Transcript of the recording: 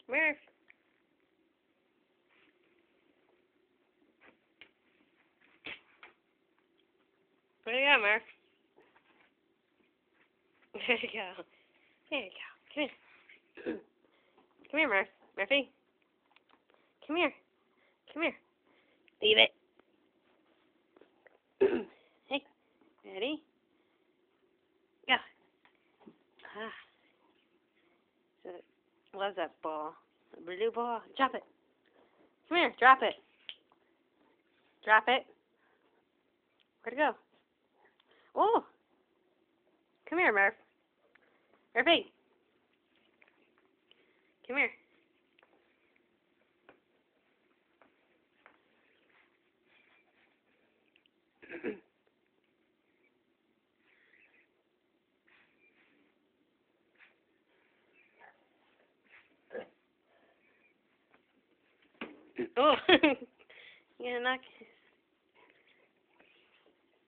Murph. Where you go, Murph? There you go. There you go. Come here. Come here, Murph. Murphy. Come here. Come here. Leave it. Hey. Ready? Go. Ah. So, loves that ball. A blue ball. Drop it. Come here. Drop it. Drop it. Where'd it go? Oh. Come here, Murph. Murphy. Come here. Oh. You're gonna knock